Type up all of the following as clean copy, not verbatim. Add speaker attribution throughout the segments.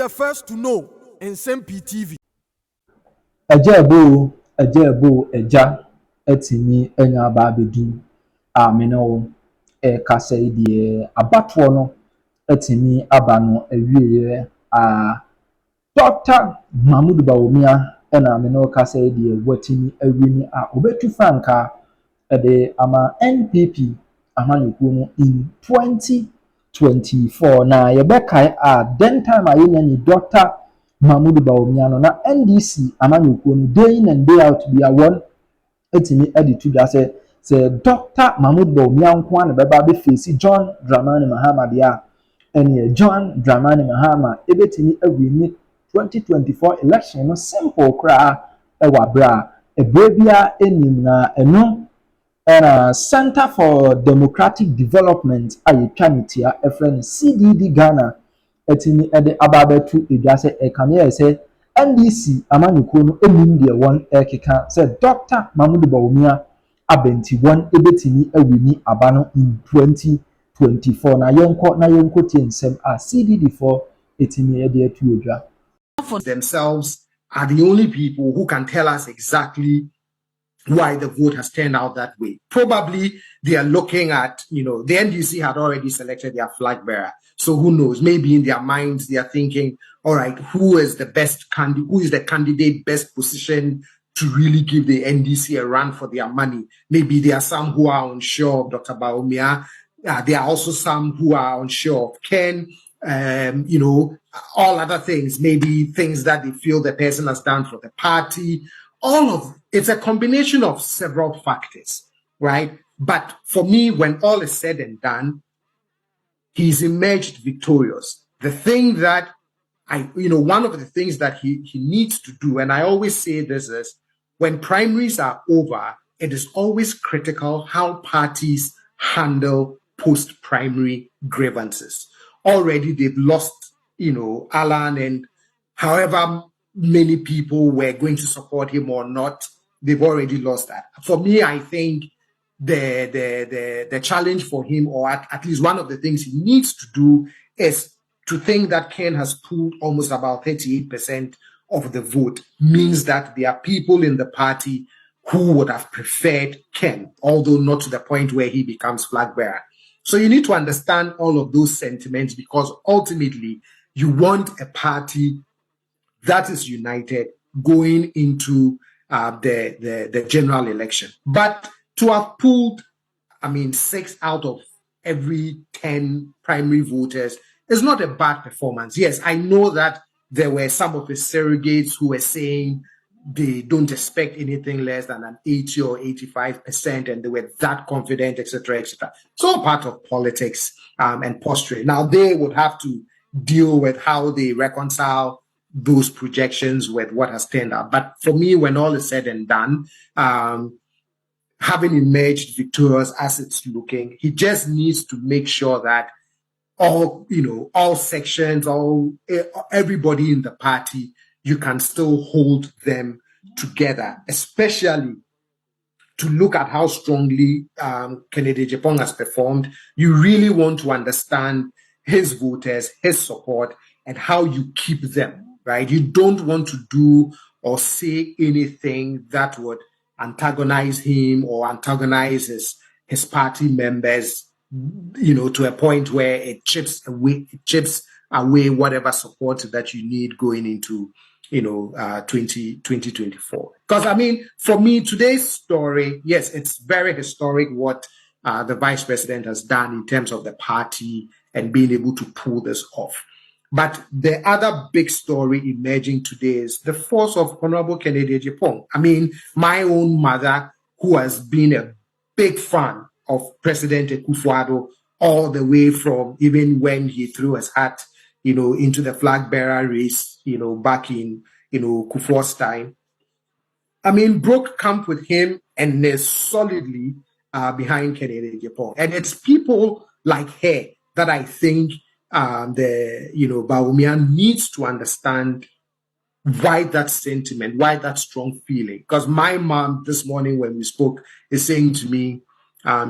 Speaker 1: the first to know Nsem-Pii TV.
Speaker 2: Ejebo eja etimi enya ba bedu ameno kasa die abatoɔ no etimi aba no awie Dr. Mahmoud Bawumia ena ameno kasa die watimi awini obetu franka de ama NPP amanyekuo no in 2024 na yebeka den time ayenya ni Dr. Mahmoud Bawumia no na NDC amanyekuo no day in and day out be a one etimi edit to say Dr. Mahmoud Bawumia nko na beba be face John Dramani Mahama dia ene John Dramani Mahama ebetimi awini 2024 election no simple kra ewa bra ebrebia enim na eno Center for Democratic Development ayetwanitia efren CDD Ghana etini ede ababetu edwase ekame say NDC amanyekuo no enim de won ekeka say Dr. Mahmoud Bawumia abenti won ebetini awini abano in 2024 na yenko tie nsem CDD4 etini ede atu odwa
Speaker 3: for themselves are the only people who can tell us exactly why the vote has turned out that way. Probably they are looking at, the NDC had already selected their flag bearer. So who knows? Maybe in their minds, they are thinking, all right, who is the candidate best positioned to really give the NDC a run for their money? Maybe there are some who are unsure of Dr. Bawumia. There are also some who are unsure of Ken. All other things, maybe things that they feel the person has done for the party. It's a combination of several factors, right? But for me, when all is said and done, he's emerged victorious. The thing that one of the things that he needs to do, and I always say this is, when primaries are over, it is always critical how parties handle post-primary grievances. Already they've lost, Alan, and however many people were going to support him or not, they've already lost that. For me, I think the challenge for him, or at least one of the things he needs to do, is to think that Ken has pulled almost about 38% of the vote, means that there are people in the party who would have preferred Ken, although not to the point where he becomes flag bearer. So you need to understand all of those sentiments, because ultimately you want a party that is united going into the general election. But to have pulled, 6 out of every 10 primary voters is not a bad performance. Yes, I know that there were some of his surrogates who were saying they don't expect anything less than an 80 or 85%, and they were that confident, etc., etc. It's all part of politics and posturing. Now, they would have to deal with how they reconcile those projections with what has turned out. But for me, when all is said and done, having emerged victorious as it's looking, he just needs to make sure that all sections, everybody in the party, you can still hold them together, especially to look at how strongly Kennedy Japan has performed. You really want to understand his voters, his support, and how you keep them. Right? You don't want to do or say anything that would antagonize him or antagonize his party members, to a point where it chips away whatever support that you need going into, 2024. Because, for me, today's story, yes, it's very historic what the vice president has done in terms of the party and being able to pull this off. But the other big story emerging today is the force of Honorable Kennedy Japan. My own mother, who has been a big fan of President Akufo-Addo all the way from even when he threw his hat, into the flag bearer race, back in, Kufuor's time. Broke camp with him and is solidly behind Kennedy Japan. And it's people like her that I think Bawumia needs to understand why that sentiment, why that strong feeling. Because my mom this morning when we spoke is saying to me,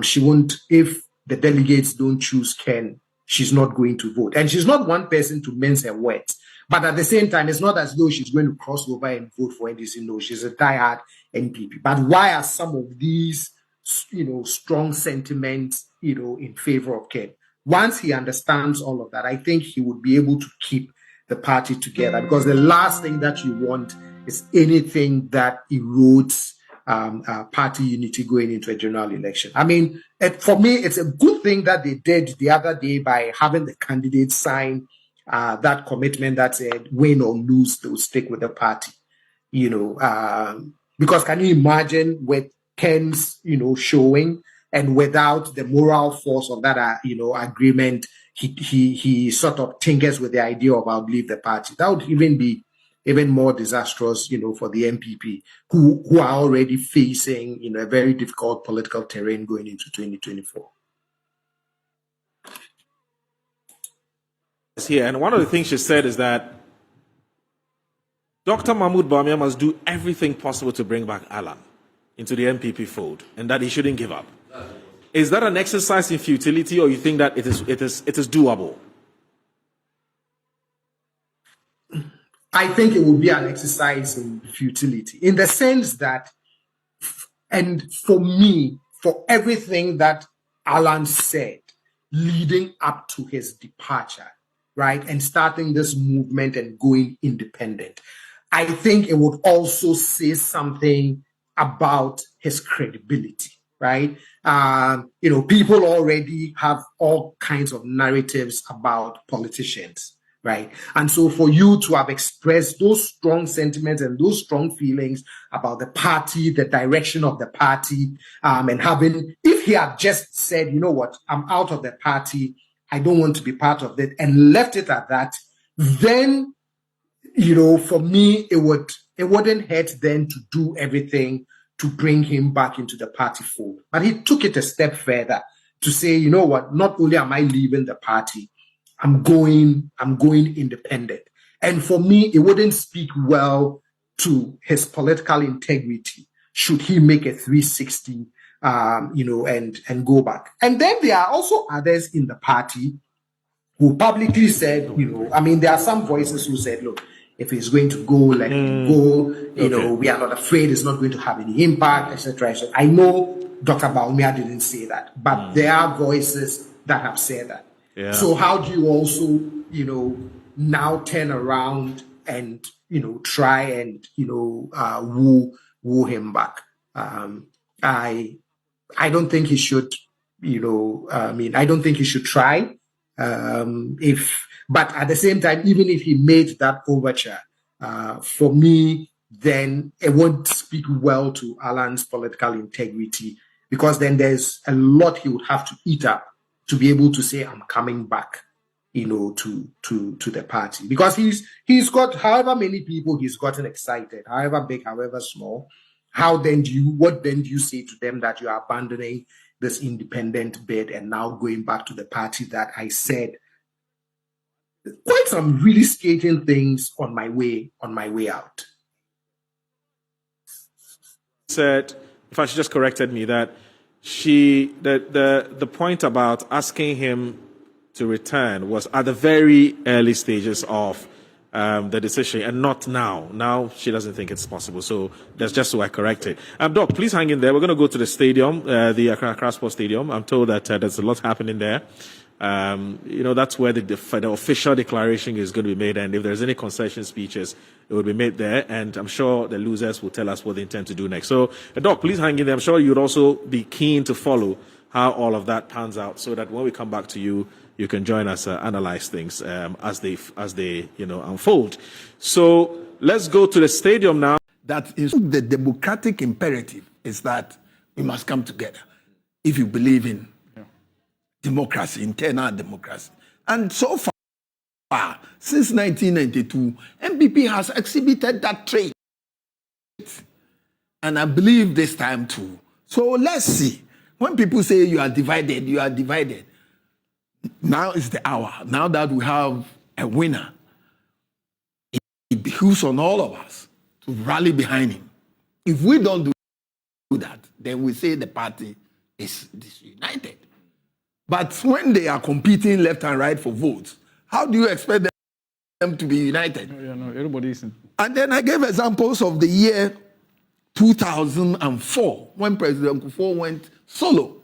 Speaker 3: she won't, if the delegates don't choose Ken, she's not going to vote. And she's not one person to mince her words. But at the same time, it's not as though she's going to cross over and vote for NDC. No, she's a diehard NPP. But why are some of these, strong sentiments, in favor of Ken? Once he understands all of that, I think he would be able to keep the party together, because the last thing that you want is anything that erodes party unity going into a general election. I mean, for me, it's a good thing that they did the other day by having the candidates sign that commitment that said, win or lose, they'll stick with the party. Because can you imagine with Ken's, showing, and without the moral force of that, agreement, he sort of tinkers with the idea of I'll leave the party. That would even be even more disastrous, for the NPP, who are already facing, a very difficult political terrain going into 2024.
Speaker 4: Here, and one of the things she said is that Dr. Mahmoud Bawumia must do everything possible to bring back Alan into the NPP fold, and that he shouldn't give up. Is that an exercise in futility, or you think that it is doable?
Speaker 3: I think it would be an exercise in futility, in the sense that, and for me, for everything that Alan said leading up to his departure, right, and starting this movement and going independent, I think it would also say something about his credibility, right? People already have all kinds of narratives about politicians, right? And so for you to have expressed those strong sentiments and those strong feelings about the party, the direction of the party, and having, if he had just said, you know what, I'm out of the party, I don't want to be part of it, and left it at that, then, for me, it wouldn't hurt then to do everything to bring him back into the party fold. But he took it a step further to say, you know what, not only am I leaving the party, I'm going independent. And for me, it wouldn't speak well to his political integrity should he make a 360, and go back. And then there are also others in the party who publicly said, there are some voices who said, look, if he's going to go, let him go. We are not afraid it's not going to have any impact, etc. I know Dr. Bawumia didn't say that, but there are voices that have said that.
Speaker 4: Yeah.
Speaker 3: So how do you also, now turn around and, try and, woo him back? I don't think he should, I don't think he should try. But at the same time, even if he made that overture, for me, then it won't speak well to Alan's political integrity, because then there's a lot he would have to eat up to be able to say, I'm coming back, to the party. Because he's got however many people he's gotten excited, however big, however small. What then do you say to them that you are abandoning this independent bid and now going back to the party that I said quite some really scathing things on my way out?
Speaker 4: Said, in fact, she just corrected me that the point about asking him to return was at the very early stages of the decision, and not now. Now she doesn't think it's possible. So that's just so I correct it. Doc, please hang in there. We're going to go to the stadium, the Accra Sports Stadium. I'm told that there's a lot happening there. That's where the official declaration is going to be made, and if there's any concession speeches, it will be made there, and I'm sure the losers will tell us what they intend to do next. So, Doc, please hang in there. I'm sure you'd also be keen to follow how all of that pans out, so that when we come back to you, you can join us analyze things as they unfold. So let's go to the stadium now.
Speaker 5: That is the democratic imperative, is that we must come together if you believe in democracy, internal democracy. And so far, since 1992, MPP has exhibited that trait. And I believe this time too. So let's see. When people say you are divided, you are divided. Now is the hour. Now that we have a winner, it behooves on all of us to rally behind him. If we don't do that, then we say the party is disunited. But when they are competing left and right for votes, how do you expect them to be united?
Speaker 6: No, everybody isn't.
Speaker 5: And then I gave examples of the year 2004 when President Kufuor went solo.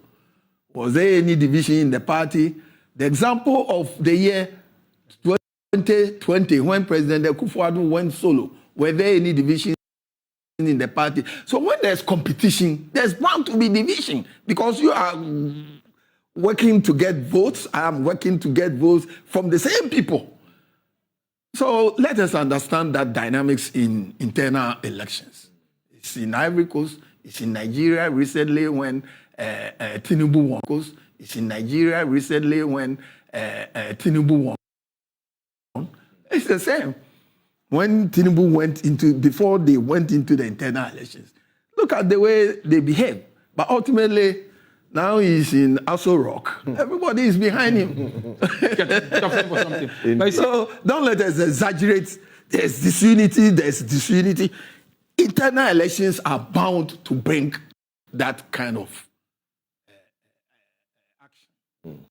Speaker 5: Was there any division in the party? The example of the year 2020 when President Kufuor went solo, were there any division in the party? So when there's competition, there's bound to be division because you are working to get votes. I am working to get votes from the same people. So let us understand that dynamics in internal elections. It's in Ivory Coast, it's in Nigeria recently when Tinubu won. It's in Nigeria recently when Tinubu won. It's the same. When Tinubu before they went into the internal elections, look at the way they behave. But ultimately, now he's in Aso Rock. Everybody is behind him. So don't let us exaggerate. There's disunity. Internal elections are bound to bring that kind of action.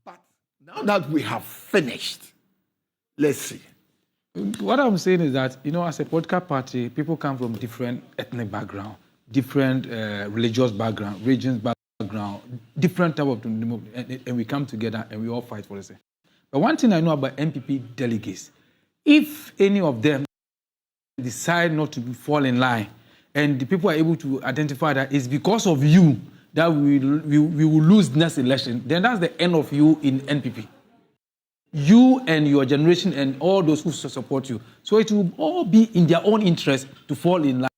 Speaker 5: But now that we have finished, let's see.
Speaker 6: What I'm saying is that, as a political party, people come from different ethnic background, different religious background, regions background, different type of, and we come together and we all fight for the same. But one thing I know about NPP delegates, if any of them decide not to fall in line, and the people are able to identify that it's because of you that we will lose next election, then that's the end of you in NPP. You and your generation and all those who support you. So it will all be in their own interest to fall in line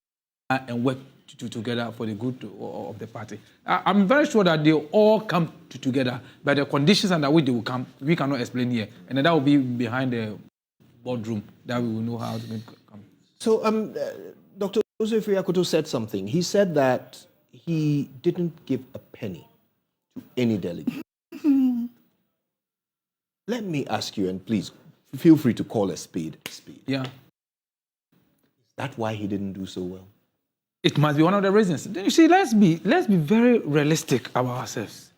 Speaker 6: and work together for the good of the party. I'm very sure that they all come together, but the conditions under which they will come, we cannot explain here. And then that will be behind the boardroom that we will know how to come.
Speaker 7: So Dr. Joseph Yakuto said something. He said that he didn't give a penny to any delegate. Let me ask you, and please feel free to call a spade a spade.
Speaker 6: Yeah.
Speaker 7: Is that why he didn't do so well?
Speaker 6: It must be one of the reasons. You see, let's be very realistic about ourselves.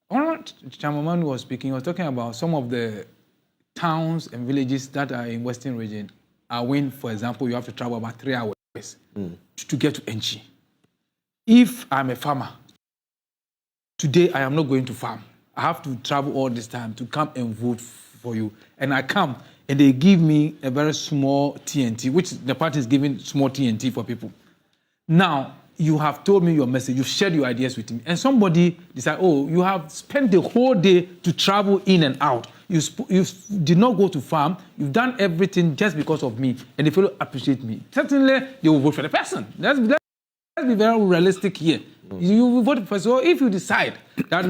Speaker 6: When Chamaman was speaking, he was talking about some of the towns and villages that are in Western region are when, for example, you have to travel about 3 hours to get to Enchi. If I'm a farmer, today I am not going to farm. I have to travel all this time to come and vote for you. And I come and they give me a very small TNT, which the party is giving small TNT for people. Now, you have told me your message, you've shared your ideas with me, and somebody decide, oh, you have spent the whole day to travel in and out. You did not go to farm. You've done everything just because of me, and the fellow appreciate me. Certainly, they will vote for the person. Let's be very realistic here. You will vote for the person. So if you decide that,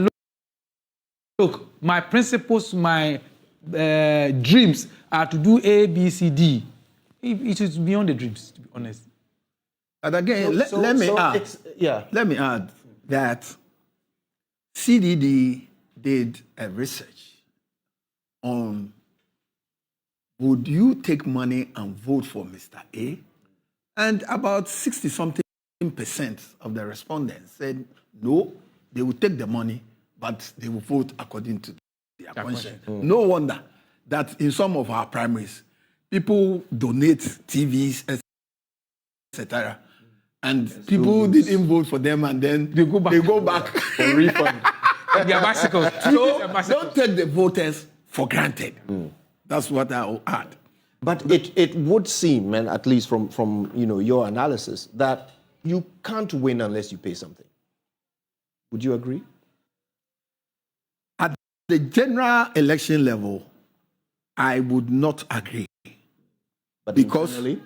Speaker 6: look, my principles, my dreams are to do A, B, C, D, it is beyond the dreams, to be honest.
Speaker 5: But again, let me add that CDD did a research on would you take money and vote for Mr. A? And about 60-something% of the respondents said no, they would take the money, but they will vote according to their conscience. No wonder that in some of our primaries, people donate TVs, etc. And people didn't vote for them, and then they go back for refund.
Speaker 6: Their bicycles.
Speaker 5: So don't take the voters for granted. That's what I'll add.
Speaker 7: But it would seem, and at least from your analysis, that you can't win unless you pay something. Would you agree?
Speaker 5: At the general election level, I would not agree.
Speaker 7: But
Speaker 5: because
Speaker 7: internally?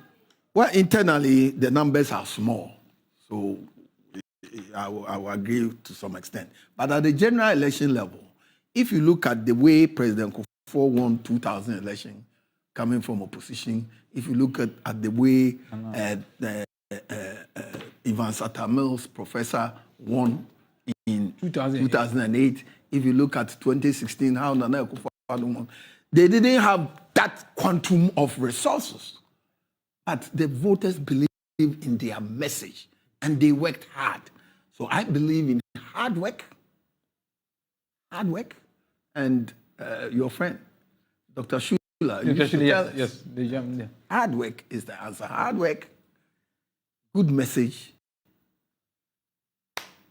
Speaker 5: Well, internally, the numbers are small. So I will agree to some extent. But at the general election level, if you look at the way President Kufuor won 2000 election, coming from opposition, if you look at the way Ivan Satamil's professor won in 2008, if you look at 2016, how Nana Akufo-Addo won, they didn't have that quantum of resources. But the voters believe in their message, and they worked hard. So I believe in hard work, hard work, and your friend, Dr. Shula, used to tell us,
Speaker 6: yes, yeah.
Speaker 5: hard work is the answer. Hard work, good message,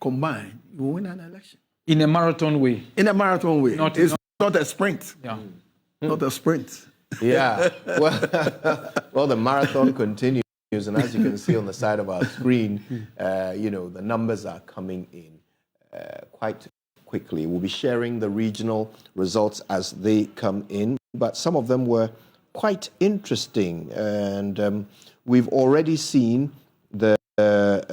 Speaker 5: combined, you will win an election.
Speaker 6: In a marathon way.
Speaker 5: In a marathon way. It's not a sprint.
Speaker 6: Yeah.
Speaker 5: Not a sprint.
Speaker 7: Yeah. Well, the marathon continues, and as you can see on the side of our screen, the numbers are coming in quite quickly. We'll be sharing the regional results as they come in, but some of them were quite interesting, and we've already seen the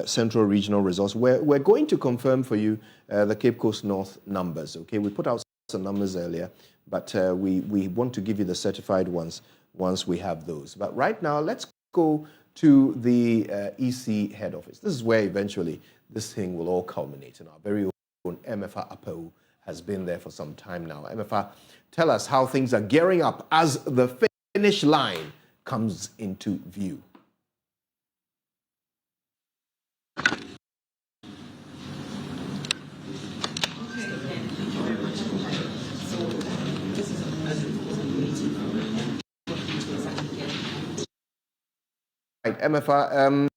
Speaker 7: central regional results. We're going to confirm for you the Cape Coast North numbers. Okay, we put out some numbers earlier, but we want to give you the certified ones once we have those. But right now, let's go to the EC head office. This is where eventually this thing will all culminate. And our very own MFA Apo has been there for some time now. MFA, tell us how things are gearing up as the finish line comes into view. Right, MFA,